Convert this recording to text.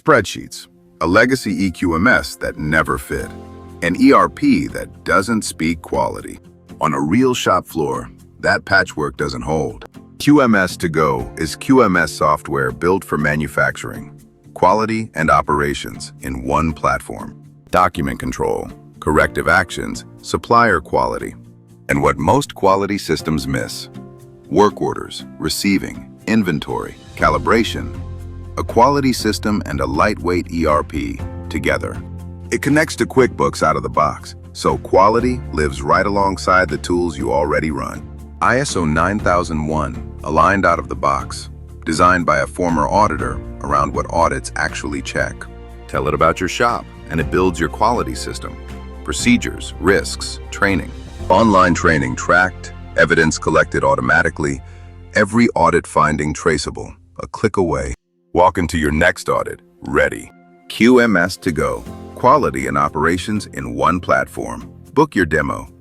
Spreadsheets, a legacy EQMS that never fit, an ERP that doesn't speak quality. On a real shop floor, that patchwork doesn't hold. QMS2GO is QMS software built for manufacturing, quality, and operations in one platform. Document control, corrective actions, supplier quality, and what most quality systems miss: work orders, receiving, inventory, calibration. A quality system and a lightweight ERP together. It connects to QuickBooks out of the box, so quality lives right alongside the tools you already run. ISO 9001, aligned out of the box, designed by a former auditor around what audits actually check. Tell it about your shop, and it builds your quality system. Procedures, risks, training. Online training tracked, evidence collected automatically, every audit finding traceable, a click away. Walk into your next audit, ready. QMS2GO, quality and operations in one platform. Book your demo